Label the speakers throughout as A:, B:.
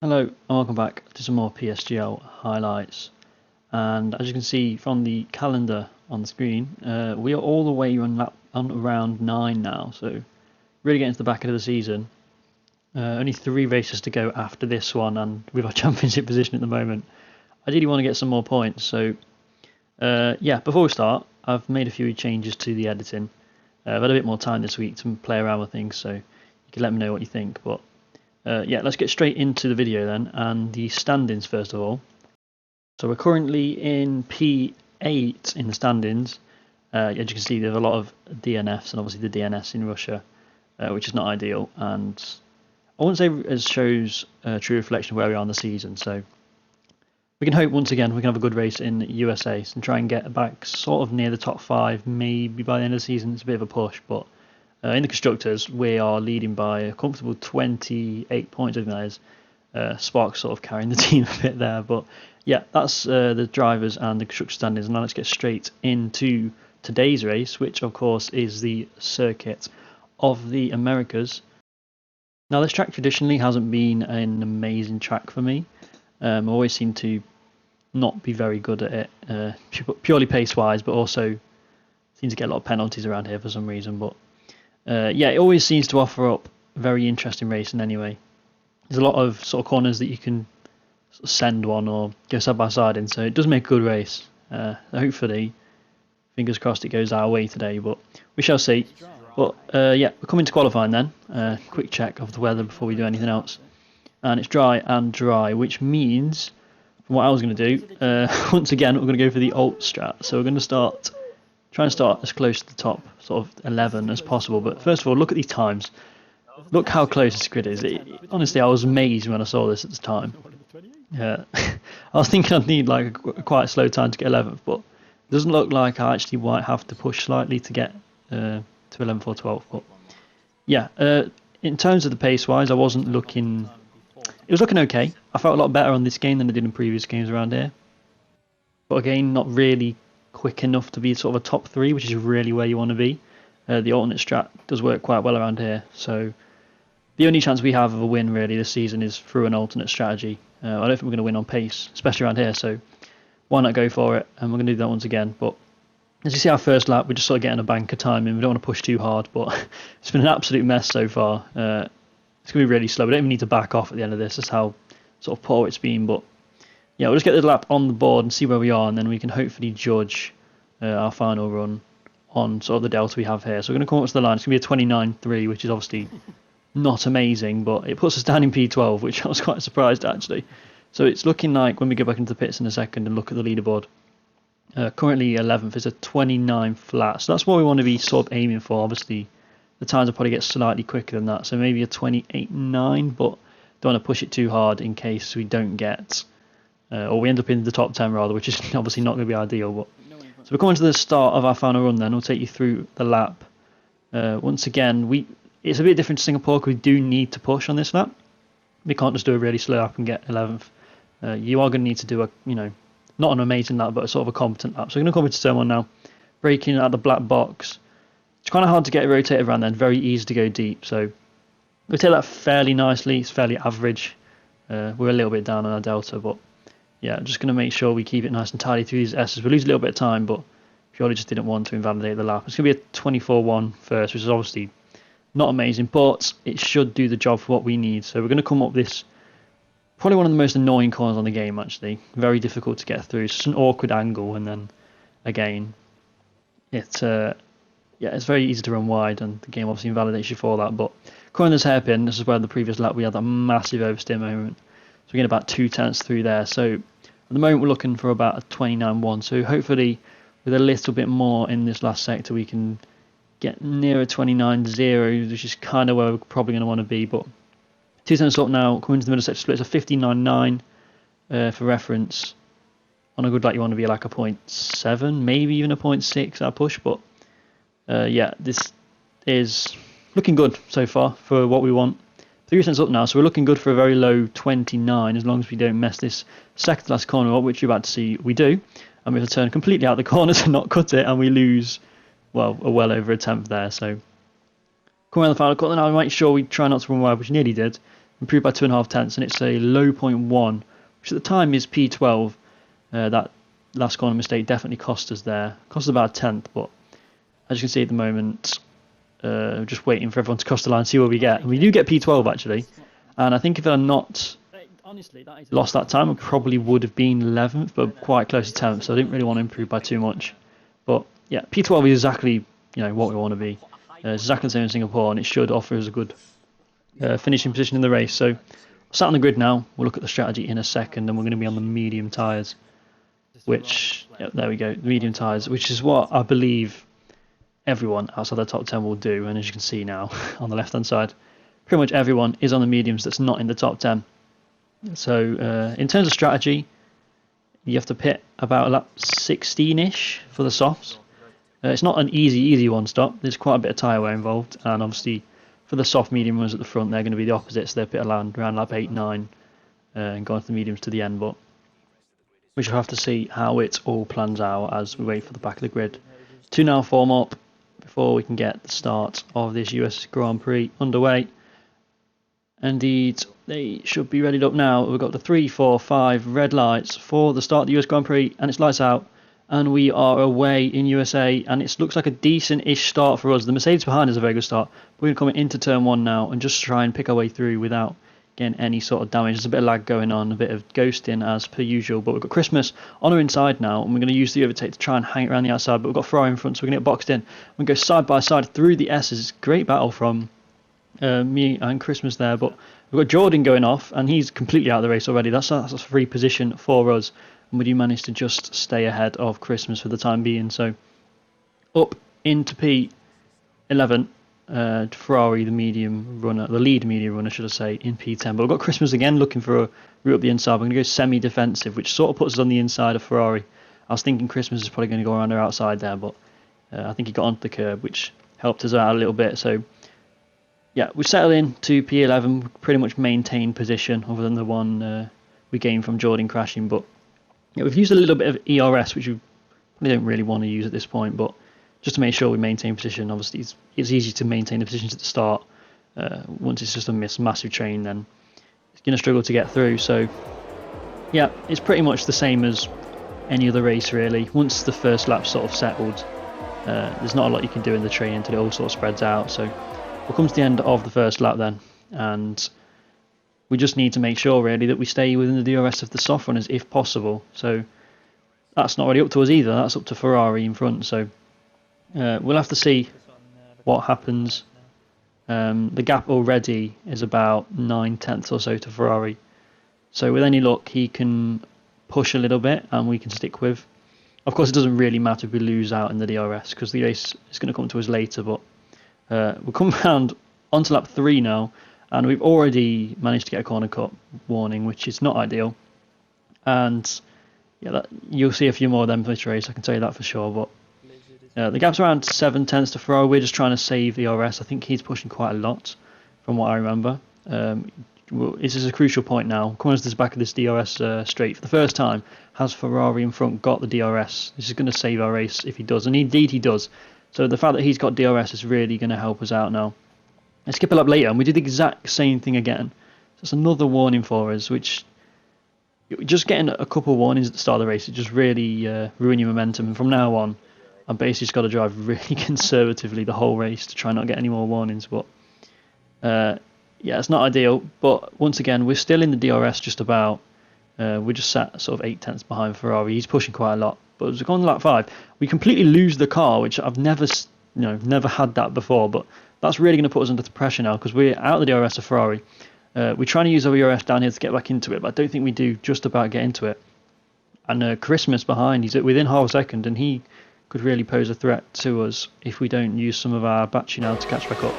A: Hello and welcome back to some more PSGL highlights. And as you can see from the calendar on the screen, we are all the way on round 9 now, so really getting to the back end of the season. Only 3 races to go after this one, and with our championship position at the moment, I really want to get some more points. So yeah, before we start, I've made a few changes to the editing. I've had a bit more time this week to play around with things, so you can let me know what you think. But yeah, let's get straight into the video then, and the standings first of all. So we're currently in P8 in the standings. As you can see, there's a lot of DNFs, and obviously the DNS in Russia, which is not ideal. And I wouldn't say it shows a true reflection of where we are in the season. So we can hope once again we can have a good race in USA and try and get back sort of near the top 5. Maybe by the end of the season, it's a bit of a push, but in the constructors, we are leading by a comfortable 28 points. I think that is. Sparks sort of carrying the team a bit there, but yeah, that's the drivers and the constructor standings. Now let's get straight into today's race, which of course is the Circuit of the Americas. Now this track traditionally hasn't been an amazing track for me. I always seem to not be very good at it, purely pace-wise, but also seem to get a lot of penalties around here for some reason. But yeah, it always seems to offer up very interesting racing anyway. There's a lot of sort of corners that you can sort of send one or go side by side in, so it does make a good race. Hopefully, fingers crossed it goes our way today, but we shall see. But yeah, we're coming to qualifying then. Quick check of the weather before we do anything else. And it's dry and dry, which means, from what I was going to do, once again, we're going to go for the alt strat. So we're going to try and start as close to the top sort of 11 as possible. But first of all, look at these times. Look how close this grid is. Honestly, I was amazed when I saw this at the time. I was thinking I'd need like a quite slow time to get 11th, but it doesn't look like I actually might have to push slightly to get to 11th or 12th. But yeah, in terms of the pace-wise, I wasn't looking... It was looking okay. I felt a lot better on this game than I did in previous games around here. But again, not really quick enough to be sort of a top 3, which is really where you want to be. The alternate strat does work quite well around here, so the only chance we have of a win really this season is through an alternate strategy. I don't think we're going to win on pace, especially around here, so why not go for it? And we're going to do that once again. But as you see, our first lap, we're just sort of getting a bank of time in. We don't want to push too hard, but it's been an absolute mess so far. It's going to be really slow. We don't even need to back off at the end of this. That's how sort of poor it's been. But yeah, we'll just get the lap on the board and see where we are, and then we can hopefully judge our final run on sort of the delta we have here. So we're going to come up to the line. It's going to be a 29.3, which is obviously not amazing, but it puts us down in P12, which I was quite surprised actually. So it's looking like when we go back into the pits in a second and look at the leaderboard, currently 11th is a 29 flat. So that's what we want to be sort of aiming for. Obviously, the times will probably get slightly quicker than that. So maybe a 28.9, but don't want to push it too hard in case we don't get, or we end up in the top 10 rather, which is obviously not going to be ideal. But so we're coming to the start of our final run then. We'll take you through the lap. Once again, it's a bit different to Singapore because we do need to push on this lap. We can't just do a really slow lap and get 11th. You are going to need to do a, not an amazing lap, but a sort of a competent lap. So we're going to come into turn 1 now. Braking at the black box. It's kind of hard to get it rotated around then. Very easy to go deep. So we take that fairly nicely. It's fairly average. We're a little bit down on our delta, but yeah, just going to make sure we keep it nice and tidy through these S's. We lose a little bit of time, but purely just didn't want to invalidate the lap. It's going to be a 24.1 first, which is obviously not amazing, but it should do the job for what we need. So we're going to come up this, probably one of the most annoying corners on the game actually. Very difficult to get through. It's just an awkward angle, and then again, it's very easy to run wide, and the game obviously invalidates you for that. But currently this hairpin, this is where the previous lap we had that massive oversteer moment. So we get about 2/10 through there. So at the moment we're looking for about a 29.1. So hopefully with a little bit more in this last sector we can get near a 29.0, which is kind of where we're probably going to want to be. But 2/10 up now, coming to the middle sector split. It's a 59.9 for reference. On a good lap you want to be like a 0.7, maybe even a 0.6 our push. But yeah, this is looking good so far for what we want. 3% up now, so we're looking good for a very low 29 as long as we don't mess this second to last corner up, which you're about to see we do. And we have to turn completely out the corner to not cut it, and we lose, well over a tenth there. So coming around the final corner now, we make sure we try not to run wide, which we nearly did. improved by 2.5 tenths, and it's a low point 1, which at the time is P12. That last corner mistake definitely cost us there. Cost us about a tenth, but as you can see at the moment, just waiting for everyone to cross the line, see what we get. And we do get P12 actually, and I think if I had not lost that time, I probably would have been 11th, but quite close to 10th. So I didn't really want to improve by too much. But yeah, P12 is exactly what we want to be. It's exactly the same as Singapore, and it should offer us a good finishing position in the race. So sat on the grid now. We'll look at the strategy in a second, and we're going to be on the medium tyres, which there we go, the medium tyres, which is what I believe everyone outside the top 10 will do. And as you can see now on the left hand side, pretty much everyone is on the mediums that's not in the top 10. So in terms of strategy, you have to pit about lap 16ish for the softs. It's not an easy one stop. There's quite a bit of tyre wear involved, and obviously for the soft medium runners at the front, they're going to be the opposites. They'll pit around lap 8, 9 and go on to the mediums to the end. But we shall have to see how it all plans out as we wait for the back of the grid to now form up before we can get the start of this US Grand Prix underway. Indeed, they should be readied up now. We've got the 3, 4, 5 red lights for the start of the US Grand Prix, and it's lights out, and we are away in USA, and it looks like a decent-ish start for us. The Mercedes behind is a very good start. We're going to come into turn 1 now and just try and pick our way through without getting any sort of damage. There's a bit of lag going on, a bit of ghosting as per usual, but we've got Christmas on our inside now, and we're going to use the overtake to try and hang it around the outside, but we've got Ferrari in front, so we're going to get boxed in. We're going to go side by side through the S's. Great battle from me and Christmas there, but we've got Jordan going off, and he's completely out of the race already. That's a free position for us, and we do manage to just stay ahead of Christmas for the time being. So up into P11, Ferrari, the medium runner, the lead medium runner, should I say, in P10. But we've got Christmas again looking for a route up the inside. We're going to go semi-defensive, which sort of puts us on the inside of Ferrari. I was thinking Christmas is probably going to go around our outside there, but I think he got onto the curb, which helped us out a little bit. So yeah, we settled in to P11, pretty much maintained position other than the one we gained from Jordan crashing. But yeah, we've used a little bit of ERS, which we probably don't really want to use at this point, but just to make sure we maintain position. Obviously, it's easy to maintain the positions at the start. Once it's just a massive train, then it's going to struggle to get through. So yeah, it's pretty much the same as any other race really. Once the first lap's sort of settled, there's not a lot you can do in the train until it all sort of spreads out. So we'll come to the end of the first lap then, and we just need to make sure really that we stay within the DRS of the soft runners if possible. So that's not really up to us either, that's up to Ferrari in front. So we'll have to see what happens. The gap already is about 9 tenths or so to Ferrari. So with any luck, he can push a little bit and we can stick with. Of course, it doesn't really matter if we lose out in the DRS because the race is going to come to us later. But we'll come round onto lap 3 now, and we've already managed to get a corner cut warning, which is not ideal. And yeah, you'll see a few more of them for this race, I can tell you that for sure. But the gap's around 7 tenths to Ferrari. We're just trying to save the RS. I think he's pushing quite a lot from what I remember. This is a crucial point now. Coming to the back of this DRS straight for the first time, has Ferrari in front got the DRS? This is going to save our race if he does, and indeed he does. So the fact that he's got DRS is really going to help us out now. Let's skip a lap later, and we did the exact same thing again. So it's another warning for us, which just getting a couple of warnings at the start of the race, it just really ruin your momentum. And from now on, I've basically just got to drive really conservatively the whole race to try not get any more warnings. But yeah, it's not ideal. But once again, we're still in the DRS just about. We're just sat sort of 8 tenths behind Ferrari. He's pushing quite a lot. But as we go on to lap 5, we completely lose the car, which I've never had that before. But that's really going to put us under the pressure now because we're out of the DRS of Ferrari. We're trying to use our ERS down here to get back into it, but I don't think we do just about get into it. And Christmas behind, he's within half a second, and he could really pose a threat to us if we don't use some of our battery now to catch back up.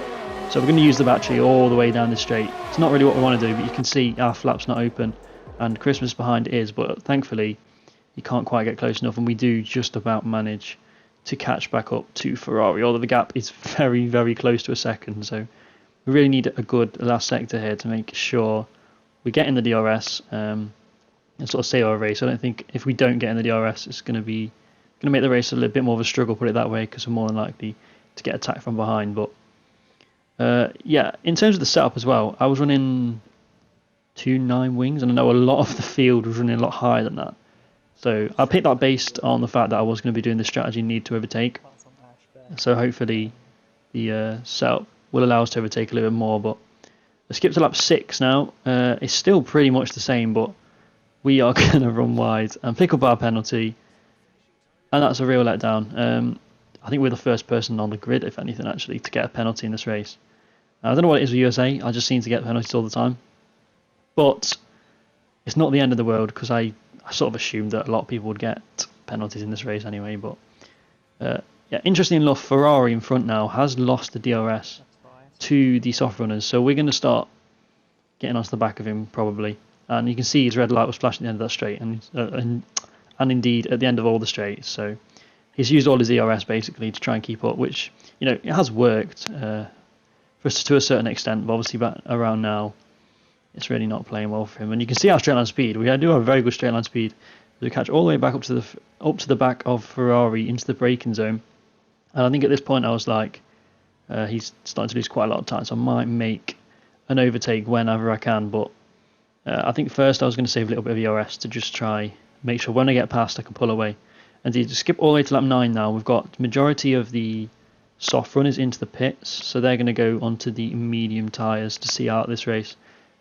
A: So we're going to use the battery all the way down this straight. It's not really what we want to do, but you can see our flap's not open, and Christmas behind is, but thankfully you can't quite get close enough, and we do just about manage to catch back up to Ferrari, although the gap is very, very close to a second. So we really need a good last sector here to make sure we get in the DRS and sort of save our race. I don't think if we don't get in the DRS, it's going to make the race a little bit more of a struggle, put it that way, because we're more than likely to get attacked from behind. But yeah, in terms of the setup as well, I was running 2.9 wings, and I know a lot of the field was running a lot higher than that. So I picked that based on the fact that I was going to be doing the strategy need to overtake. So hopefully the setup will allow us to overtake a little bit more. But I skipped to lap 6 now. It's still pretty much the same, but we are going to run wide and pick up our penalty. And that's a real letdown. I think we're the first person on the grid, if anything, actually, to get a penalty in this race. I don't know what it is with USA. I just seem to get penalties all the time. But it's not the end of the world, because I sort of assumed that a lot of people would get penalties in this race anyway. But yeah, interesting enough, Ferrari in front now has lost the DRS to the soft runners. So we're going to start getting onto the back of him, probably. And you can see his red light was flashing at the end of that straight. And indeed at the end of all the straights. So he's used all his ERS basically to try and keep up, which, you know, it has worked for us to a certain extent, but obviously back around now it's really not playing well for him. And you can see our straight line speed. We do have very good straight line speed. We catch all the way back up to the back of Ferrari into the braking zone. And I think at this point I was like, he's starting to lose quite a lot of time, so I might make an overtake whenever I can. But I think first I was going to save a little bit of ERS to just try make sure when I get past I can pull away. And to skip all the way to lap 9 now, we've got the majority of the soft runners into the pits, so they're going to go onto the medium tyres to see out this race,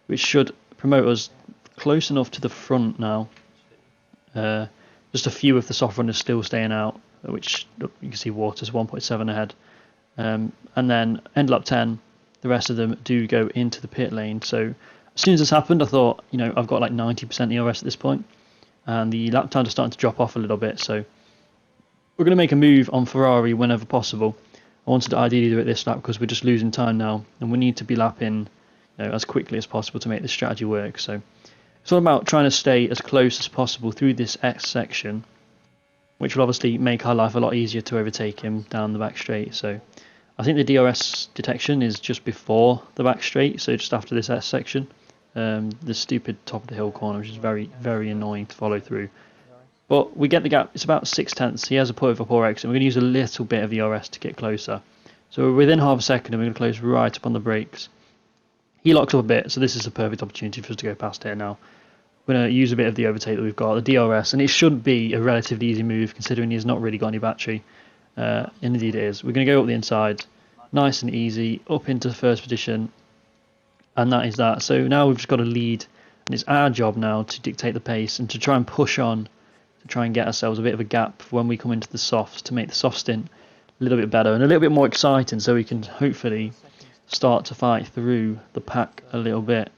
A: which should promote us close enough to the front now. Just a few of the soft runners still staying out, which you can see Waters 1.7 ahead. And then end lap 10, the rest of them do go into the pit lane. So as soon as this happened, I thought, you know, I've got like 90% ERS at this point. And the lap times are starting to drop off a little bit, so we're going to make a move on Ferrari whenever possible. I wanted to ideally do it this lap because we're just losing time now, and we need to be lapping, you know, as quickly as possible to make this strategy work. So it's all about trying to stay as close as possible through this X section, which will obviously make our life a lot easier to overtake him down the back straight. So I think the DRS detection is just before the back straight, so just after this S section. The stupid top of the hill corner, which is very, very annoying to follow through. But we get the gap. It's about 6/10. He has a put over poor exit. We're going to use a little bit of ERS to get closer. So we're within half a second and we're going to close right up on the brakes. He locks up a bit, so this is a perfect opportunity for us to go past here now. We're going to use a bit of the overtake that we've got, the DRS, and it should be a relatively easy move considering he's not really got any battery. And indeed it is. We're going to go up the inside, nice and easy, up into first position. And that is that. So now we've just got a lead, and it's our job now to dictate the pace and to try and push on, to try and get ourselves a bit of a gap when we come into the softs, to make the soft stint a little bit better and a little bit more exciting, so we can hopefully start to fight through the pack a little bit.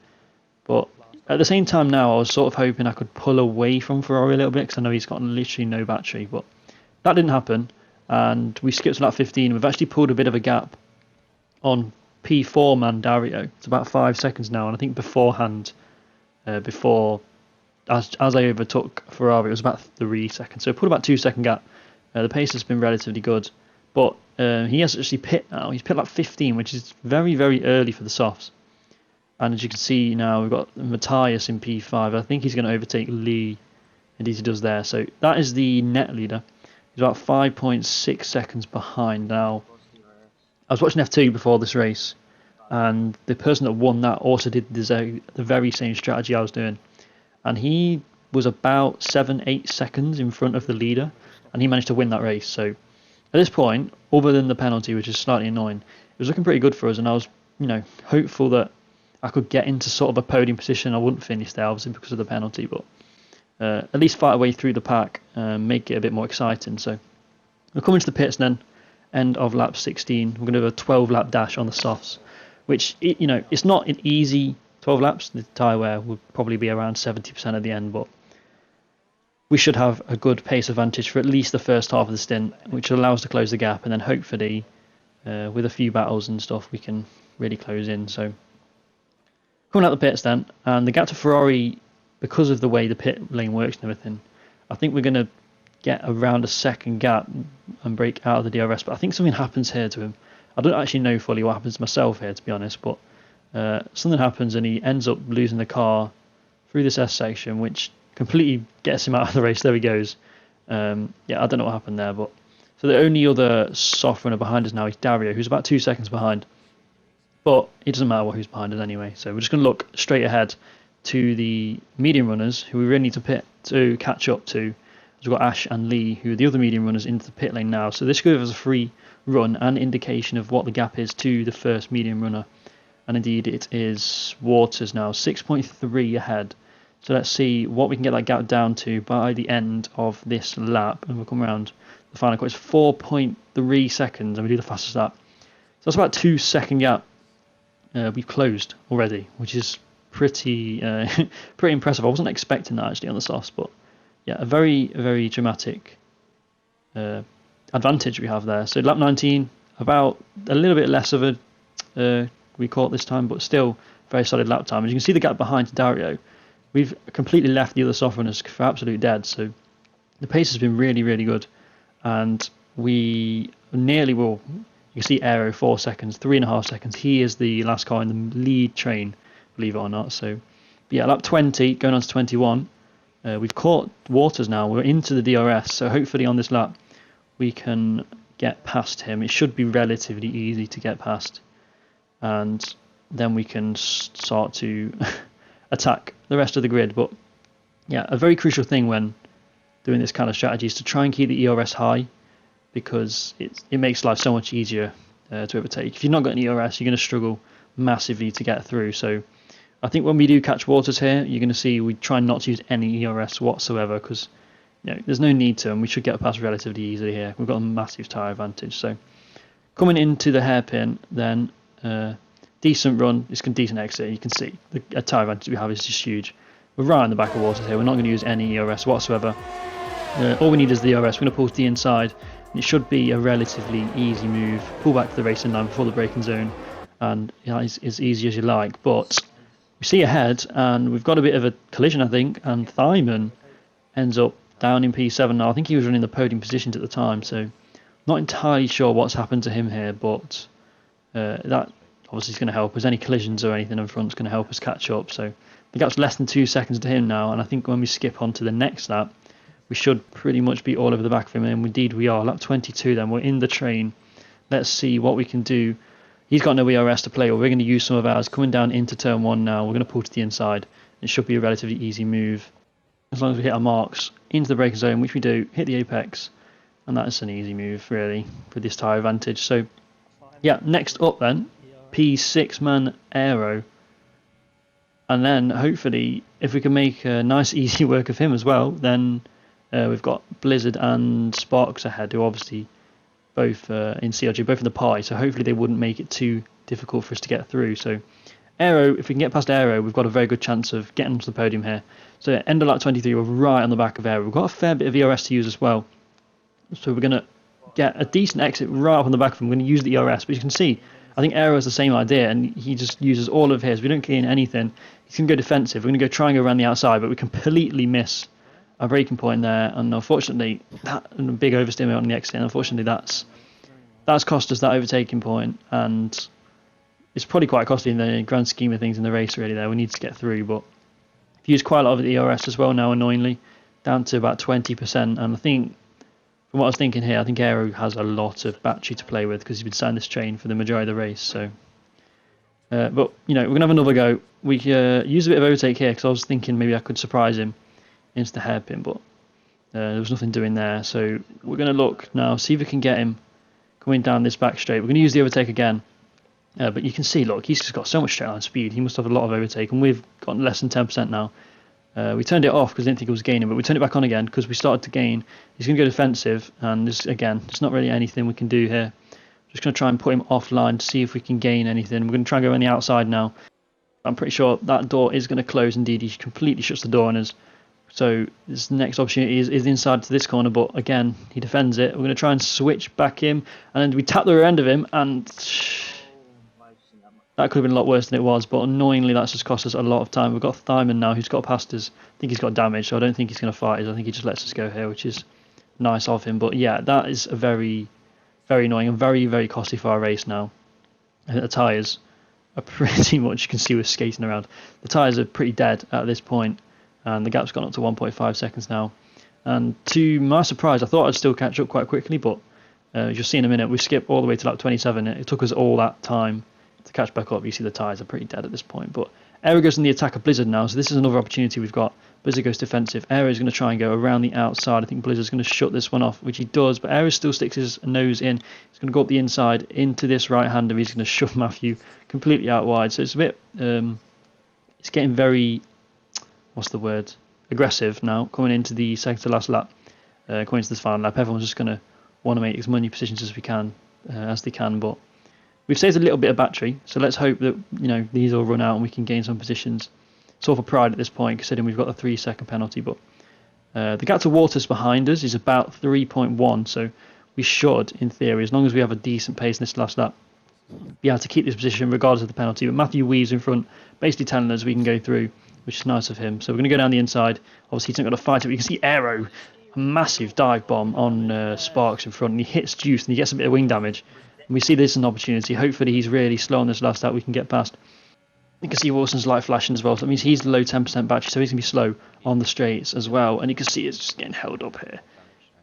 A: But at the same time now, I was sort of hoping I could pull away from Ferrari a little bit, because I know he's got literally no battery, but that didn't happen, and we skipped to lap 15. We've actually pulled a bit of a gap on P4 man Dario. It's about 5 seconds now, and I think beforehand, as I overtook Ferrari, it was about 3 seconds. So I put about 2 second gap. The pace has been relatively good, but he has actually pit now. He's pit lap 15, which is very, very early for the softs. And as you can see now, we've got Matthias in P5. I think he's going to overtake Lee, and he does there. So that is the net leader. He's about 5.6 seconds behind now. I was watching F2 before this race, and the person that won that also did the very same strategy I was doing, and he was about 7-8 seconds in front of the leader, and he managed to win that race. So at this point, other than the penalty, which is slightly annoying, it was looking pretty good for us, and I was, you know, hopeful that I could get into sort of a podium position. I wouldn't finish there obviously because of the penalty, but at least fight our way through the pack, make it a bit more exciting. So we're coming to the pits then. End of lap 16. We're going to do a 12 lap dash on the softs, which, you know, it's not an easy 12 laps. The tyre wear would probably be around 70% at the end, but we should have a good pace advantage for at least the first half of the stint, which will allow us to close the gap, and then hopefully with a few battles and stuff we can really close in. So coming out the pits then, and the gap to Ferrari, because of the way the pit lane works and everything, I think we're going to get around a second gap and break out of the DRS, but I think something happens here to him. I don't actually know fully what happens to myself here, to be honest, but something happens and he ends up losing the car through this S section, which completely gets him out of the race. There he goes. Yeah, I don't know what happened there, but so the only other soft runner behind us now is Dario, who's about 2 seconds behind, but it doesn't matter who's behind us anyway, so we're just going to look straight ahead to the medium runners, who we really need to catch up to. We've got Ash and Lee, who are the other medium runners, into the pit lane now. So this should give us a free run and indication of what the gap is to the first medium runner. And indeed it is Waters now, 6.3 ahead. So let's see what we can get that gap down to by the end of this lap. And we'll come around the final cut. It's 4.3 seconds, and we do the fastest lap. So that's about 2 second gap we've closed already, which is pretty pretty impressive. I wasn't expecting that actually on the softs, but yeah, a very, very dramatic advantage we have there. So lap 19, about a little bit less of a recall this time, but still very solid lap time. As you can see the gap behind Dario, we've completely left the other soft runners for absolute dead. So the pace has been really, really good, and we nearly will. You can see Aero 4 seconds, 3.5 seconds. He is the last car in the lead train, believe it or not. So, but yeah, lap 20, going on to 21. We've caught Waters now. We're into the DRS, so hopefully on this lap we can get past him. It should be relatively easy to get past, and then we can start to attack the rest of the grid. But yeah, a very crucial thing when doing this kind of strategy is to try and keep the ERS high, because it makes life so much easier to overtake. If you've not got an ERS, you're going to struggle massively to get through. So I think when we do catch Waters here, you're going to see we try not to use any ERS whatsoever, because there's no need to, and we should get past relatively easily here. We've got a massive tyre advantage. So coming into the hairpin, then decent run, it's a decent exit. You can see the tyre advantage we have is just huge. We're right on the back of Waters here. We're not going to use any ERS whatsoever. All we need is the ERS. We're going to pull to the inside. It should be a relatively easy move. Pull back to the racing line before the braking zone, and it's as easy as you like. But we see ahead, and we've got a bit of a collision, I think, and Thyman ends up down in P7 now. I think he was running the podium positions at the time, so not entirely sure what's happened to him here, but that obviously is going to help us. Any collisions or anything in front is going to help us catch up. So the gap's less than 2 seconds to him now, and I think when we skip on to the next lap, we should pretty much be all over the back of him, and indeed we are. Lap 22 then, we're in the train. Let's see what we can do. He's got no ERS to play with. We're going to use some of ours. Coming down into turn 1 now, we're going to pull to the inside. It should be a relatively easy move, as long as we hit our marks into the braking zone, which we do, hit the apex, and that's an easy move really for this tyre advantage. So yeah, next up then, P6 man Aero, and then hopefully if we can make a nice easy work of him as well, then we've got Blizzard and Sparks ahead, who obviously both in CLG, both in the pie, so hopefully they wouldn't make it too difficult for us to get through. So Aero, if we can get past Aero, we've got a very good chance of getting onto the podium here. So end of lap 23, we're right on the back of Aero. We've got a fair bit of ERS to use as well, so we're going to get a decent exit right up on the back of him. We're going to use the ERS, but you can see I think Aero has the same idea, and he just uses all of his. We don't gain anything. He's going to go defensive. We're going to go try and go around the outside, but we completely miss our braking point there, and unfortunately and a big oversteer on the exit, and unfortunately that's cost us that overtaking point, and it's probably quite costly in the grand scheme of things in the race really there. We need to get through, but I've used quite a lot of the ERS as well now, annoyingly, down to about 20%, and I think from what I was thinking here, I think Aero has a lot of battery to play with, because he's been sat in this train for the majority of the race. So but we're going to have another go. We use a bit of overtake here, because I was thinking maybe I could surprise him into the hairpin, but there was nothing doing there. So we're going to look now, see if we can get him coming down this back straight. We're going to use the overtake again, but you can see, look, he's just got so much straight line speed. He must have a lot of overtake, and we've got less than 10% now. We turned it off because I didn't think it was gaining, but we turned it back on again because we started to gain. He's going to go defensive, and there's not really anything we can do here. Just going to try and put him offline to see if we can gain anything. We're going to try and go on the outside now. I'm pretty sure that door is going to close. Indeed, he completely shuts the door on us. So this next opportunity is inside to this corner, but again, he defends it. We're going to try and switch back him, and then we tap the rear end of him, and that could have been a lot worse than it was, but annoyingly that's just cost us a lot of time. We've got Thyman now, who's got past us. I think he's got damage, so I don't think he's going to fight us. I think he just lets us go here, which is nice of him. But yeah, that is a very, very annoying and very, very costly for our race now. I think the tyres are pretty much, you can see we're skating around. The tyres are pretty dead at this point, and the gap's gone up to 1.5 seconds now. And to my surprise, I thought I'd still catch up quite quickly, but as you'll see in a minute, we skip all the way to lap 27. It took us all that time to catch back up. You see the tyres are pretty dead at this point, but Aero goes in the attack of Blizzard now, so this is another opportunity we've got. Blizzard goes defensive. Aero is going to try and go around the outside. I think Blizzard's going to shut this one off, which he does, but Aero still sticks his nose in. He's going to go up the inside into this right-hander. He's going to shove Matthew completely out wide. So it's a bit, it's getting very, what's the word, aggressive now, coming into the second to last lap, coming into this final lap. Everyone's just going to want to make as many positions as they can, but we've saved a little bit of battery, so let's hope that these all run out and we can gain some positions. Sort of a pride at this point, considering we've got the 3-second penalty. But the gap to Waters behind us is about 3.1, so we should, in theory, as long as we have a decent pace in this last lap, be able to keep this position regardless of the penalty. But Matthew Weaves in front, basically telling us we can go through, which is nice of him. So we're going to go down the inside. Obviously, he's not going to fight it, but you can see Aero, a massive dive bomb on Sparks in front, and he hits Juice and he gets a bit of wing damage. And we see this as an opportunity. Hopefully, he's really slow on this last lap. We can get past. You can see Wilson's light flashing as well, so that means he's low 10% battery, so he's going to be slow on the straights as well. And you can see it's just getting held up here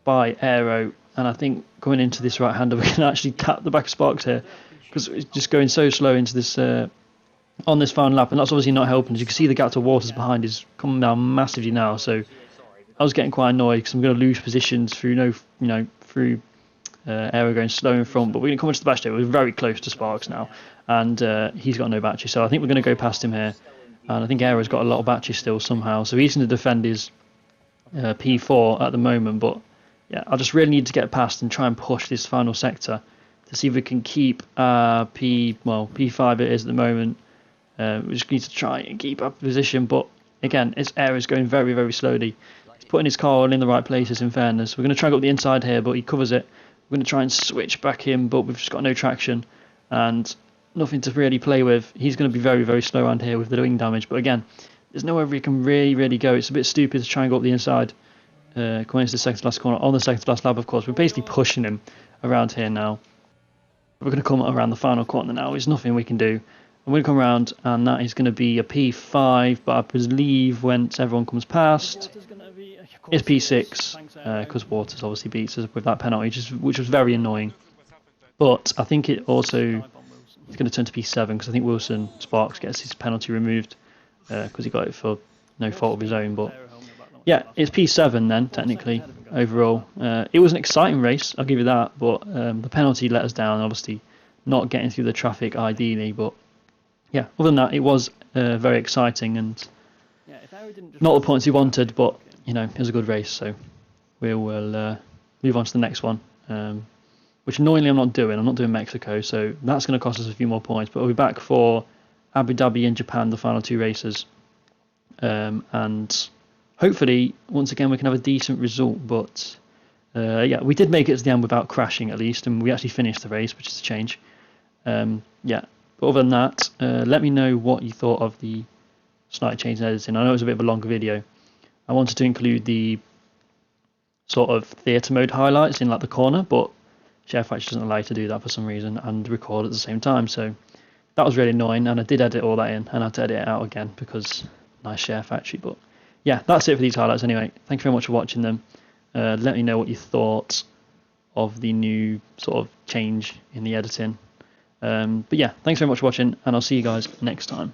A: by Aero. And I think going into this right-hander, we can actually tap the back of Sparks here, because it's just going so slow into this on this final lap, and that's obviously not helping. As you can see, the gap to Waters behind is coming down massively now, so I was getting quite annoyed because I'm going to lose positions through through Aero going slow in front. But we're going to come into the back. We're very close to Sparks now, and he's got no battery, so I think we're going to go past him here. And I think Aero's got a lot of battery still somehow, so he's going to defend his P4 at the moment. But yeah, I just really need to get past and try and push this final sector to see if we can keep P5 it is at the moment. We just need to try and keep up position, but again, Aero's going very, very slowly. He's putting his car all in the right places, in fairness. We're going to try and go up the inside here, but he covers it. We're going to try and switch back in, but we've just got no traction and nothing to really play with. He's going to be very, very slow around here with the wing damage, but again, there's nowhere we can really, really go. It's a bit stupid to try and go up the inside, coming into the second to last corner. On the second to last lap, of course, we're basically pushing him around here now. We're going to come around the final corner now. There's nothing we can do. I'm going to come around, and that is going to be a P5, but I believe once everyone comes past, it's P6, because Waters obviously beats us with that penalty, which was very annoying. But I think it also is going to turn to P7, because I think Wilson Sparks gets his penalty removed, because he got it for no fault of his own. But yeah, it's P7 then, technically, overall. It was an exciting race, I'll give you that, but the penalty let us down, obviously not getting through the traffic ideally, but yeah, other than that, it was very exciting and not the points he wanted, but it was a good race. So we will move on to the next one, which annoyingly I'm not doing. I'm not doing Mexico, so that's going to cost us a few more points. But we'll be back for Abu Dhabi and Japan, the final two races, and hopefully once again we can have a decent result. But yeah, we did make it to the end without crashing at least, and we actually finished the race, which is a change. Yeah. But other than that, let me know what you thought of the slight change in editing. I know it was a bit of a longer video. I wanted to include the sort of theatre mode highlights in like the corner, but Chef actually doesn't allow you to do that for some reason and record at the same time. So that was really annoying, and I did edit all that in and I had to edit it out again because nice Chef actually. But yeah, that's it for these highlights anyway. Thank you very much for watching them. Let me know what you thought of the new sort of change in the editing. But yeah, thanks very much for watching, and I'll see you guys next time.